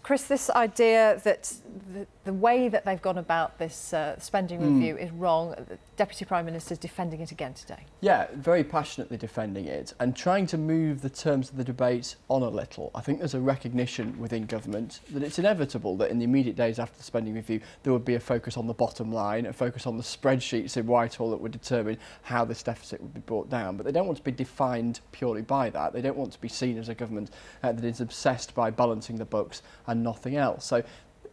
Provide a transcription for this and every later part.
Chris, this idea that the way that they've gone about this spending review is wrong, the Deputy Prime Minister is defending it again today. Yeah, very passionately defending it and trying to move the terms of the debate on a little. I think there's a recognition within government that it's inevitable that in the immediate days after the spending review there would be a focus on the bottom line, a focus on the spreadsheets in Whitehall that would determine how this deficit would be brought down. But they don't want to be defined purely by that. They don't want to be seen as a government that is obsessed by balancing the books and nothing else. So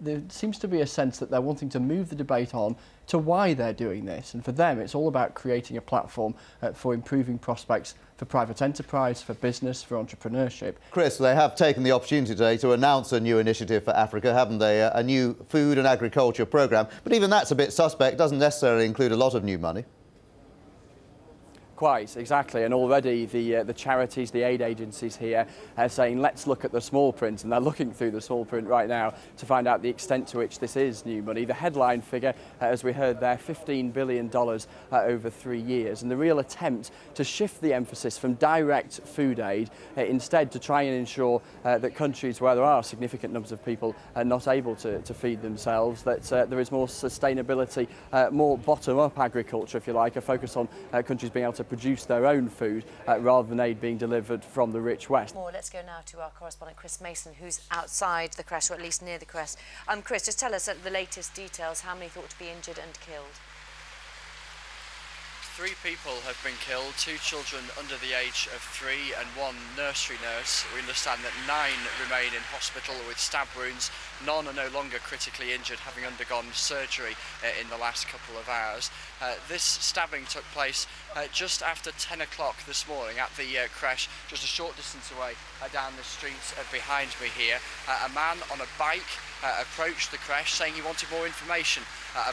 there seems to be a sense that they're wanting to move the debate on to why they're doing this. And for them, it's all about creating a platform for improving prospects for private enterprise, for business, for entrepreneurship. Chris, they have taken the opportunity today to announce a new initiative for Africa, haven't they? A new food and agriculture programme. But even that's a bit suspect, doesn't necessarily include a lot of new money. Quite, exactly, and already the charities, the aid agencies here are saying let's look at the small print, and they're looking through the small print right now to find out the extent to which this is new money. The headline figure, as we heard there, $15 billion over 3 years, and the real attempt to shift the emphasis from direct food aid instead to try and ensure that countries where there are significant numbers of people not able to feed themselves, that there is more sustainability, more bottom-up agriculture, if you like, a focus on countries being able to produce their own food rather than aid being delivered from the rich West. Let's go now to our correspondent Chris Mason, who's outside the crash, or at least near the crash. Chris, just tell us the latest details. How many thought to be injured and killed? 3 people have been killed, 2 children under the age of 3 and 1 nursery nurse. We understand that 9 remain in hospital with stab wounds. None are no longer critically injured, having undergone surgery in the last couple of hours. This stabbing took place just after 10 o'clock this morning at the creche, just a short distance away down the street behind me here. A man on a bike approached the creche saying he wanted more information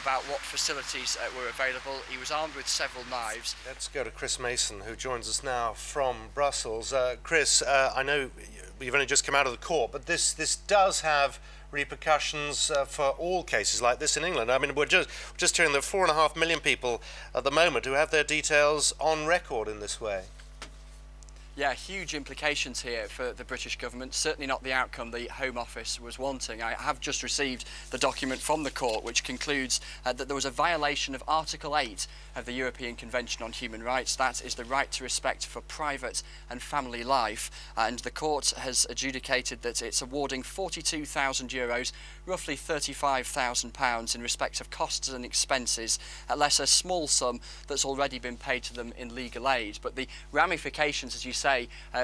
about what facilities were available. He was armed with several knives. Let's go to Chris Mason, who joins us now from Brussels. Chris, I know you've only just come out of the court, but this does have repercussions for all cases like this in England. I mean, we're just hearing that 4.5 million people at the moment who have their details on record in this way. Yeah, huge implications here for the British government, certainly not the outcome the Home Office was wanting. I have just received the document from the court which concludes that there was a violation of Article 8 of the European Convention on Human Rights. That is the right to respect for private and family life, and the court has adjudicated that it's awarding €42,000, roughly £35,000 in respect of costs and expenses, less a small sum that's already been paid to them in legal aid. But the ramifications, as you say,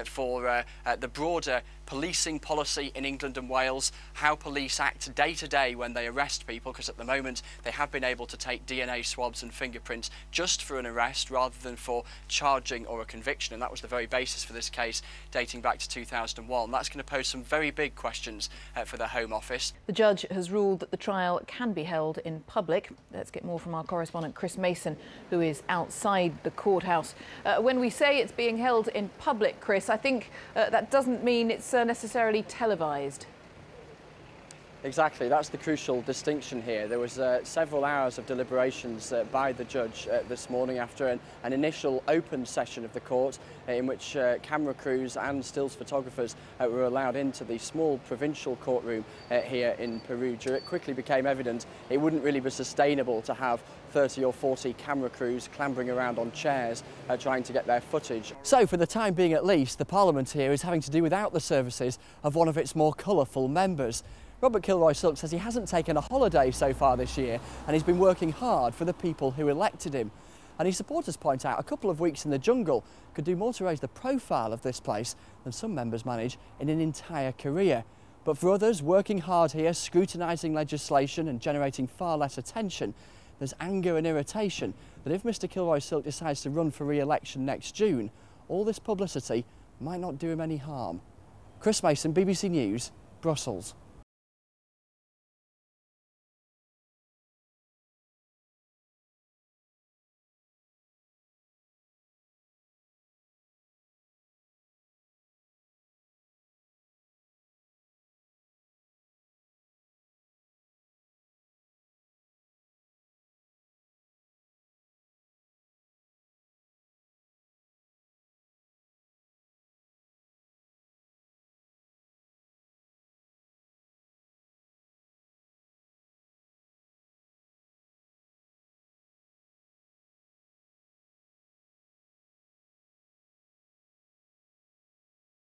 for the broader policing policy in England and Wales, how police act day to day when they arrest people, because at the moment they have been able to take DNA swabs and fingerprints just for an arrest rather than for charging or a conviction, and that was the very basis for this case dating back to 2001. That's going to pose some very big questions for the Home Office. The judge has ruled that the trial can be held in public. Let's get more from our correspondent Chris Mason, who is outside the courthouse. When we say it's being held in public, Chris, I think that doesn't mean it's necessarily televised. Exactly, that's the crucial distinction here. There was several hours of deliberations by the judge this morning after an initial open session of the court in which camera crews and stills photographers were allowed into the small provincial courtroom here in Perugia. It quickly became evident it wouldn't really be sustainable to have 30 or 40 camera crews clambering around on chairs trying to get their footage. So for the time being at least, the Parliament here is having to do without the services of one of its more colourful members. Robert Kilroy-Silk says he hasn't taken a holiday so far this year, and he's been working hard for the people who elected him. And his supporters point out a couple of weeks in the jungle could do more to raise the profile of this place than some members manage in an entire career. But for others, working hard here, scrutinising legislation and generating far less attention, there's anger and irritation that if Mr Kilroy-Silk decides to run for re-election next June, all this publicity might not do him any harm. Chris Mason, BBC News, Brussels.